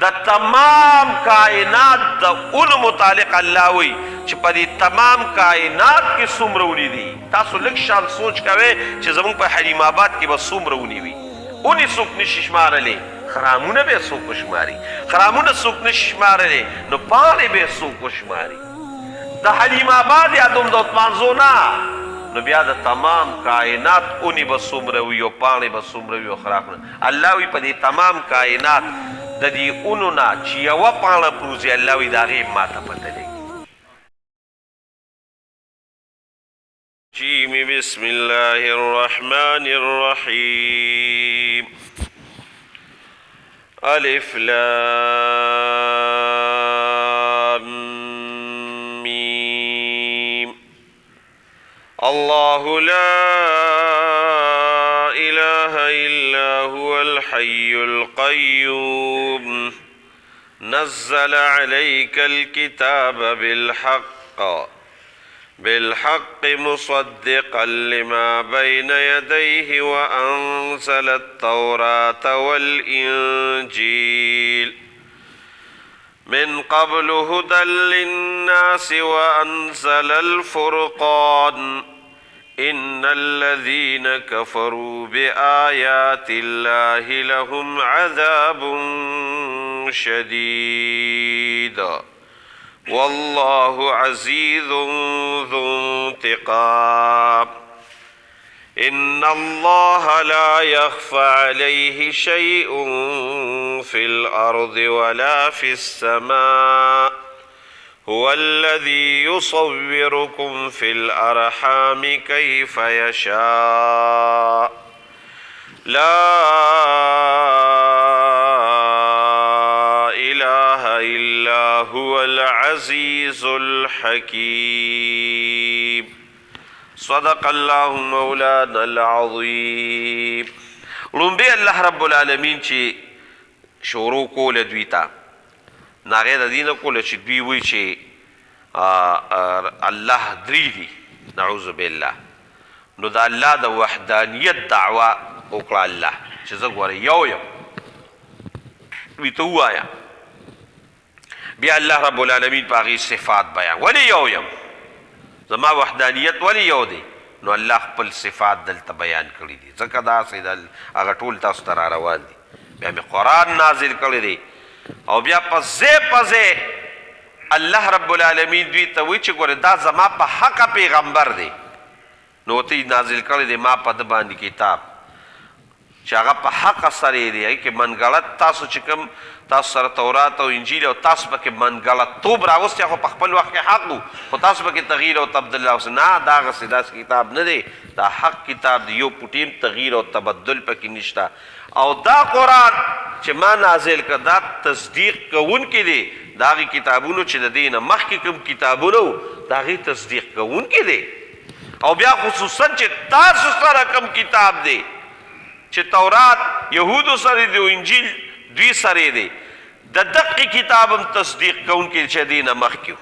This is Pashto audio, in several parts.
د تمام کائنات د اونو متعلق الله وی چې په دې تمام کائنات کې څومره ونې دي. تاسو لږ شان سوچ کوئ چې زموږ په حلیم آباد کې به څومره ونې وي. اونې څوک نشي شمارلی، خرامونه به څوک وشماري. خرامونه څوک نشي شمارلی نو پاڼې به څوک وشماري. د حلیم آباد یا دوم د عثمانزو نه، نو بیا د تمام کائنات اونې به څومره وي او پاڼې به څومره وي او خراقونه. الله وی په دې تمام کائنات د دې اونو نه چې یوه پاڼه پروزي، الله وی د هغې ماته پته لګي. بسم الله الرحمن الرحیم. الف لام میم. الله لا إله إلا هو الحي القيوم نزل عليك الكتاب بالحق مصدقا لما بين يديه وأنزل التوراة والإنجيل من قبل هدى للناس وأنزل الفرقان إن الذين كفروا بآيات الله لهم عذاب شديد والله عزيز ذو انتقام. إن الله لا يخفى عليه شيء في الأرض ولا في السماء هو الذي يصوركم في الأرحام كيف يشاء لا إله إلا هو العزيز الحكيم. صدق الله مولانا العظيم. لومبي الله رب العالمین چې شروع کوله دوی ته ناغې د دې نه کوله چې دوی وایي چې الله درې دي، نعوذ بالله. نو د الله د وحدانیت دعوه وکړه الله چې زه ګوره یو یم، دوی ته ووایه. بیا الله رب العالمین په هغې صفات بیان، ولې یو یم، زما وحدانیت ولې یو دی. نو الله خپل صفات دلته بیان کړي دي، ځکه داسې هغه ټول تاسو ته را روان دي. بیا مې قرآن نازل کړی دی او بیا په ځای په ځای الله رب العالمین دوی ته وایي چې ګوره دا زما په حقه پیغمبر دی. نو ورته نازل کړی دی ما په ده باندې کتاب چې هغه په حقه سره یې دی، هغې کې منګړت تاسو چې کوم تاسو سره تورات او انجیل او تاسو پکې منګړتوب راوستی، خو په خپل وخت کې حق و، خو تاسو پکې تغییر او تبدل راوستي. نه، دا هغسې داسې کتاب نه دی، دا حق کتاب دی، یو پوټیم تغییر او تبدل پکې نشته. او دا قرآن چې ما نازل کړه دا تصدیق کوونکی دی د هغې کتابونو چې د دې نه مخکې کوم کتابونه وو د هغې تصدیق کوونکی دی. او بیا خصوصا چې تاسو سره کوم کتاب دی چې تورات یهودو سره دی او انجیل دوی سره دی، د دقې کتاب هم تصدیق کوونکی چې دې نه مخکې و.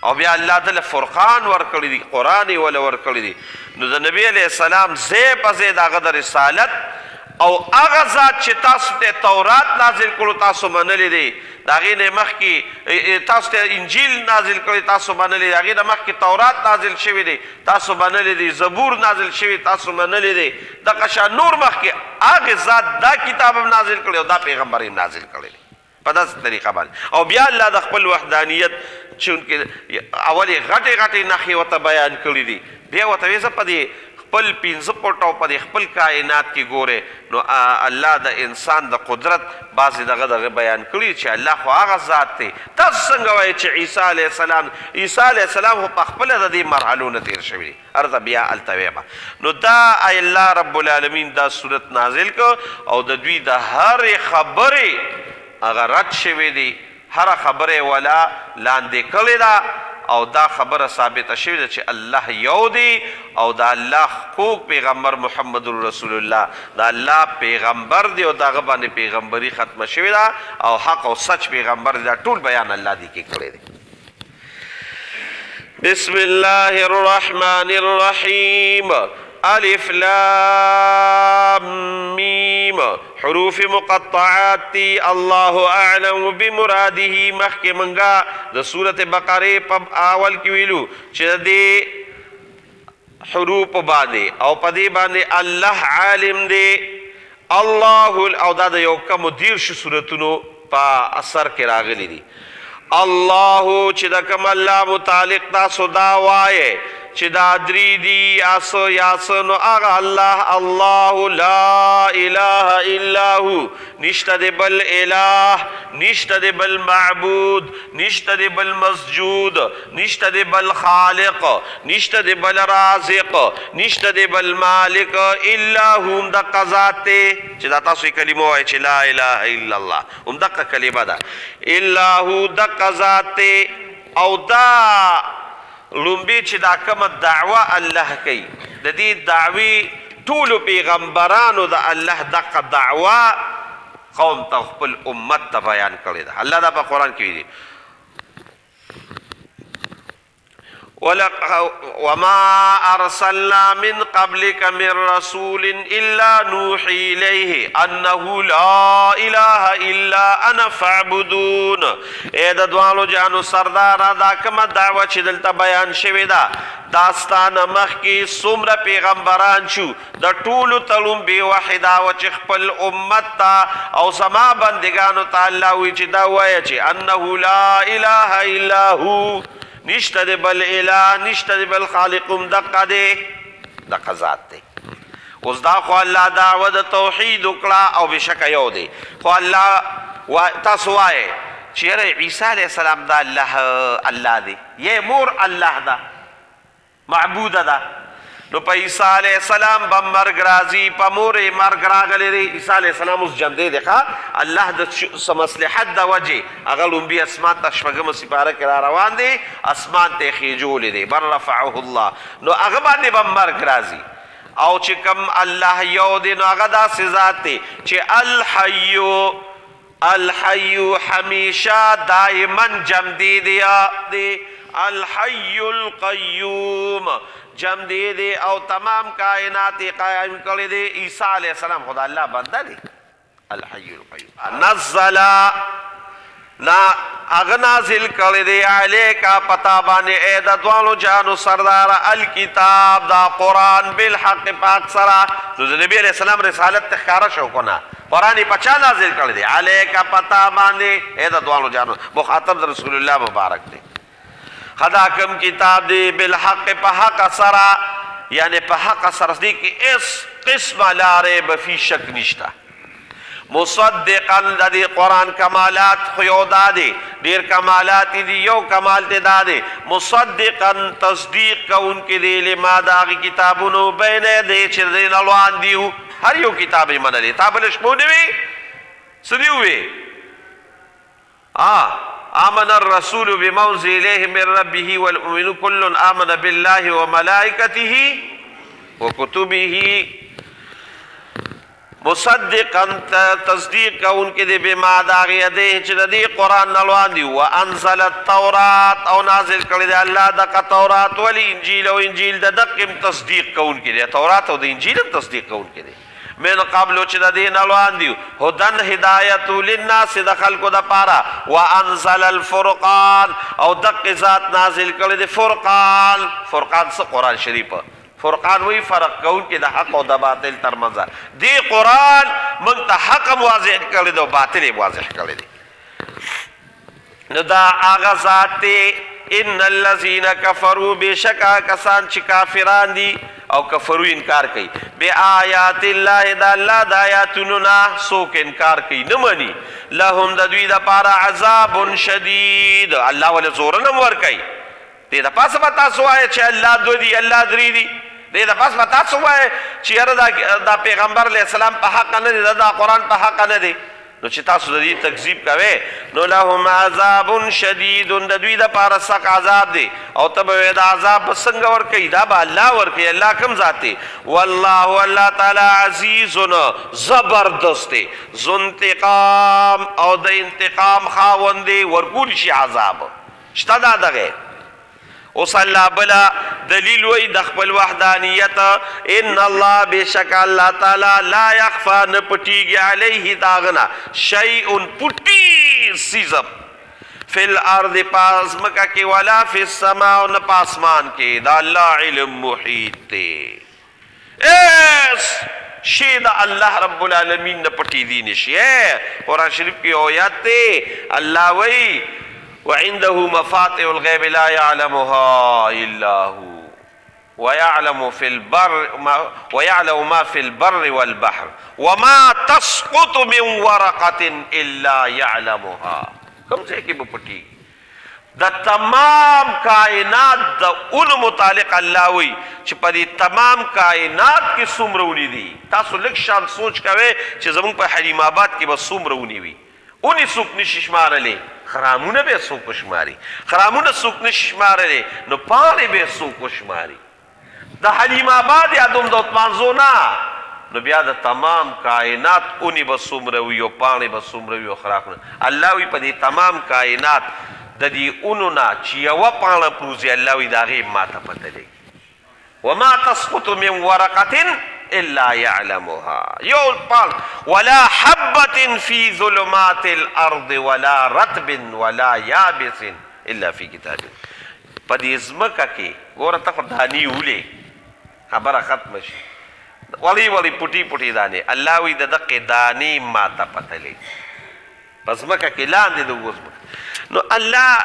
او بیا الله دله فرقان ورکړی دی، قرآن یې وله ورکړی دی. نو د نبي علیه السلام ځای په ځای د هغه د رسالت او هغه ذات چې تاسو ته تورات نازل کړو تاسو منلی دی، د هغې نه مخکې تاسو ته انجیل نازل کړی تاسو منلی دی، د هغې نه مخکې تورات نازل شوی دی تاسو منلی دی، زبور نازل شوی تاسو منلی دی، دغه شان نور مخکې هغې ذات دا کتاب هم نازل کړی او دا پیغمبر هم نازل کړی دی په داسې طریقه باندې. او بیا الله د خپل وحدانیت چونکې اول یې غټې غټې نښې ورته بیان کړي دي، بیا ورته وایي زه په دې خپل پنځه پټ او په دې خپل کائنات کې ګورې. نو الله د انسان د قدرت بعضې دغه بیان کړي چې الله خو هغه ذات دی. تاسو څنګه وایئ چې عیسی علیه السلام خو په خپله د دې مرحلو نه تېر شوي دي. ارته بیا هلته ویمه. نو دا الله رب العالمین دا صورت نازل کړ او د دوی د هرې خبرې هغه رد شوی دی، هره خبره یې ولا لاندې کړې ده او دا خبره ثابته شوې ده چې الله یو دی او د الله خوږ پیغمبر محمد رسول الله د الله پیغمبر دی او د هغه باندې پیغمبري ختمه شوې ده او حق او سچ پیغمبر دی. دا ټول بیان الله دې کې کړی دی. بسم الله الرحمن الرحیم. الف لام لام میم حروف مقطعات تی اللہ اعلم بمراده مخی منگا دا سورت بقره پا اول کی ویلو چه دی حروف باندے او پا دی باندے اللہ عالم دے اللہ او دا دا یو کم دیر شو سورتونو پا اثر کے راغلی دی اللہ چه دا کم اللہ متعلق دا صداوائے چه دا دری دی یاسن آغا اللہ لا الہ الا ہو نشت دے بل الہ نشت دے بل معبود نشت دے بل مسجود نشت دے بل خالق نشت دے بل رازق نشت دے بل مالک الا ہو دا قضات تے چه دا تاسوی کلمہ ہے چه لا الہ الا اللہ دا کلمہ دا الا ہو دا قضات تے او دا لومبی چې دا کومه دعوه الله کوي د دې دعوی ټولو پیغمبرانو د الله دغه دعوه قوم ته خپل امت ته بیان کړې ده الله دا په قرآن کې ویلي وما ارسلنا من قبلك من رسول الا نوحي اليه انه لا اله الا انا فاعبدون اے د دوالو جانو سردار دا کومه دعوه چې دلته بیان شوې ده داستان مخ کې څومره پیغمبران شو د ټولو تلوم بی واحده او چې خپل امت ته او سما بندگانو ته الله وی چې دا وایي چې انه لا اله الا هو نشته دی بل الہ نشته دی بل خالقم دقه دی دقه ذات دی اوس دا خو الله دعوه د توحید وکړه او بشکه یو دی خو الله تاسو وایئ چې یاره عیسی علیه السلام دا الله دی یې مور الله ده معبوده ده نو په عیسی علیه السلام به مرګ راځي په مور یې مرګ راغلی دی عیسی علیه السلام اوس ژوندی دی ښه الله د څه مصلحت د وجې هغه لومبي اسمان ته شپږمه سپاره کې را روان دی اسمان ته یې خېجولی دی بل رفعه الله نو هغه باندې به مرګ راځي او چې کوم الله یو دی نو هغه داسې ذات دی چې الحی همیشه دائما جمدی دی الحی القیوم جم دی دی او تمام کائنات قائم کړی دی عیسی علیہ السلام خدا الله بنده دی الحی القیوم نزل نا اغنازل کړی دی علیکا پتا باندې اے د دوالو جانو سردار الکتاب دا قرآن بالحق پاک سرا نو نبی علیہ السلام رسالت تخکارا شو کنا قرآن پچا نازل کړی دی علیکا پتا باندې اے د دوالو جانو مخاطب رسول الله مبارک دی خدا کم کتاب دی بالحق پا حق سرا یعنی پا حق سرا دی کہ اس قسم لا ریب فی شک نشتا مصدقا دا دی قرآن کمالات خیودا دی دیر کمالات دی یو کمال تی دا دی مصدقا تصدیق کا ان کے دی لما داغی کتابونو بین دی چر دی نلوان دیو ہر یو کتابی من دی تابل شمونی وی سدیو وی آمن الرسول بما انزل الیہ من ربه والمؤمنون كل آمن بالله وملائکته وکتبه مصدقا تصدیق کا ان کے دے بما داغی دے چردی قرآن نلوان دی وانزل التورات او نازل کردے اللہ دقا تورات والی انجیل او انجیل دا دقم تصدیق کا ان کے دے تورات او دا انجیل تصدیق کا ان کے دے من قبلو چه دا دین الوان دیو هدن هدایتو للناس دا خلقو دا پارا وانزل الفرقان او دق ذات نازل کرده فرقان فرقان سا قرآن شریف فرقان وی فرق کون که دا حق و دا باطل ترمزا دی قرآن من تا حق واضح کرده و باطل واضح کرده نو دا آغا ذات تی ان الذین کفروا بشکا کسان چی کافران دی او کفرو انکار کئی بے آیات اللہ دا اللہ دا آیاتننا سوک انکار کئی نمانی لهم دا دوی دا پارا عذاب شدید اللہ والے زورنم ور کئی دے دا پاس بتا سوائے چھے اللہ دو دی اللہ دری دی دے دا پاس بتا سوائے چھے دا پیغمبر علیہ السلام پا حق ندے دا قرآن پا حق ندے نو چې تاسو د دې تکذیب کوئ نو لهم عذاب شدید د دوی د پاره سخت عذاب دی او ته به د عذاب څنګه ورکوي دا به الله ورکوي الله کوم ذات دی والله الله تعالی عزیز زبردست دی ذو انتقام او د انتقام خاوند دی ورکول شي عذاب شته دا دغه اوس الله بلا دلیل وی د خپل وحدانیت ان الله بشک الله تعالی لا یخفا نه پټیږي علیه داغنا شیء پټی سیزب فی الارض پاس مکا کی ولا فی السماء و نپاسمان کی دا اللہ علم محیط تے ایس شی دا اللہ رب العالمین نے پٹی دین شی قرآن شریف کی آیات تے اللہ وی وعنده مفاتح الغیب لا يعلمها الا هو ويعلم ما في البر والبحر وما تسقط من ورقة الا يعلمها کم سے کی بپٹی دا تمام کائنات دا ان متعلق اللہ ہوئی چھ پا دی تمام کائنات کی سمرونی دی تاسو لک شان سوچ کوئے چھ زمان پا حریم آباد کی بس سمرونی ہوئی انہی سوک نششمار لے خرامون بے سوک شماری خرامون سوک نششمار لے نو پانے بے سوک شماری دا حریم آباد یا دوم دا اتمانزونا نو بیا د تمام کائنات اونی بسوم روی و پانی بسوم روی و خراقنا اللہ وی پا دی تمام کائنات دا دی اونونا چی و پانا پروزی اللہ وی دا غیب ما تا پتلے وما تسقط من ورقت الا يعلمها یو پان ولا حبت فی ظلمات الارض ولا رتب ولا یابس الا فی کتاب پا دی ازمکا کی گورا تک دانی اولے خبر ختم شی ولی ولی پٹی پٹی دانے اللہ وی ددق دانی ما تا پتلے بس مکہ کی لان دے دو گوزم نو اللہ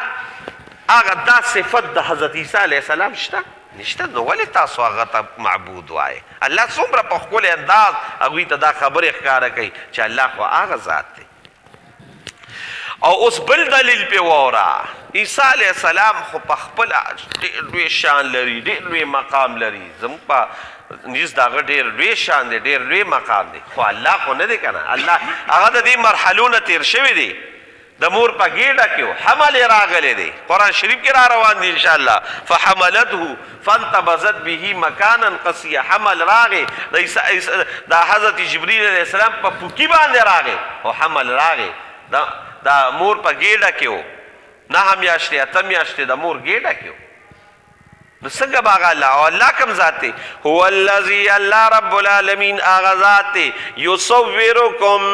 آغا دا صفت دا حضرت عیسیٰ علیہ السلام شتا نشتا نو ولی تاسو آغا تا معبود وائے اللہ سمرا پخکول انداز اگوی تا دا خبر اخکارا کئی چا اللہ خوا آغا ذات تے او اس بل دلیل پہ وورا عیسیٰ علیہ السلام خو پخپل دیر روی شان لری دیر روی مقام لری زمپا نیز داغه ډیر لوی شان دی ډیر لوی مقام دی خو الله خو نه دی کنه الله هغه د دې مرحلونه تیر شوی دی د مور په ګیډه کې حمل راغلی دی قرآن شریف کې را روان دی ان شاء الله فحملته فانتبذت به مکانا قصیا حمل راغی د حضرت جبریل علیہ السلام په پوکی باندې راغی او حمل راغی دا مور په ګیډه کې نه میاشتې اته میاشتې د مور ګیډه کې نسنگا باغا اللہ اور اللہ کم ذاتے هو اللذی اللہ رب العالمین آغا ذاتے یصورکم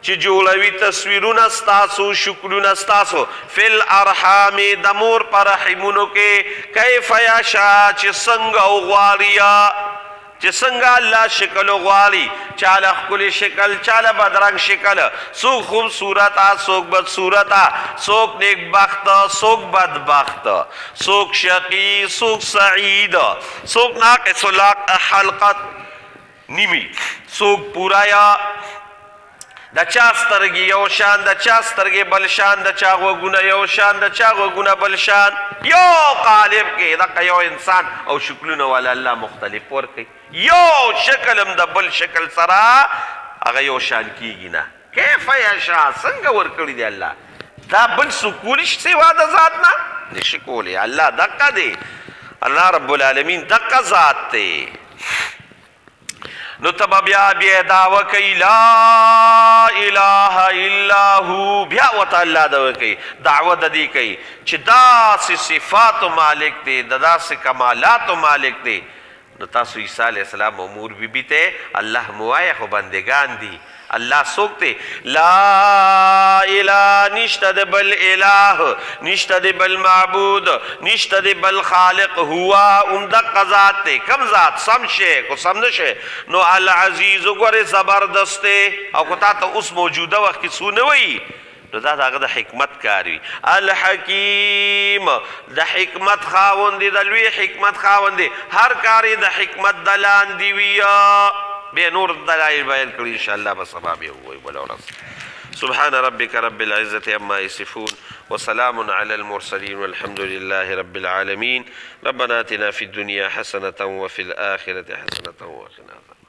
چی جولوی تصویرون استاسو شکلون استاسو فی الارحام دمور پر رحمونو کے کیف یشا چی سنگا غوالیا چی سنگا اللہ شکل غوالی چالا خکل شکل چالا بدرنگ شکل سوک خوبصورتا سوک بدصورتا سوک نیک بخت سوک بدبخت سوک شقی سوک سعید سوک ناقص حلقت نیمی سوک پورا یا دا چا سترگی یو شان دا چا سترگی بل شان دا چا غوگونا یو شان دا چا غوگونا بل شان یو قالب کے دا یو انسان او شکلون والا اللہ مختلف ورکی یو شکلم دا بل شکل سرا اگا یو شان کی گینا کیف یشا سنگا ورکڑی دی اللہ دا بل سکولش سوا دا ذاتنا نشکولی اللہ دقا دے اللہ رب العالمین دقا ذات تے نو تب بیا بیا دعوی کئی لا الہ الا ہو بیا وطا اللہ دعوی کئی دعوی دی کئی چھ دا سی صفات و مالک دے دا سی کمالات و مالک دے نو تاسو عیسیٰ علیہ السلام امور بی بیتے اللہ موائے خو بندگان دی اللہ سوکتے لا الہ نشتد بل الہ نشتد بل معبود نشتد بل خالق ہوا امدق ذات کم ذات سمشے کو سمنشے نو العزیز گوری زبردستے او کتا تا اس موجودہ وقت کی سونوئی نو دا دا حکمت کاری الحکیم دا حکمت خاوندی دا لوی حکمت خاوندی ہر کاری دا حکمت دلان دیویا بے نور دلائل بیان کری انشاءاللہ بصبابی ہوئی بلا ورس سبحان ربك رب العزة عما يصفون وسلام على المرسلين والحمد لله رب العالمين ربنا آتنا في الدنيا حسنة وفي الآخرة حسنة وقنا عذاب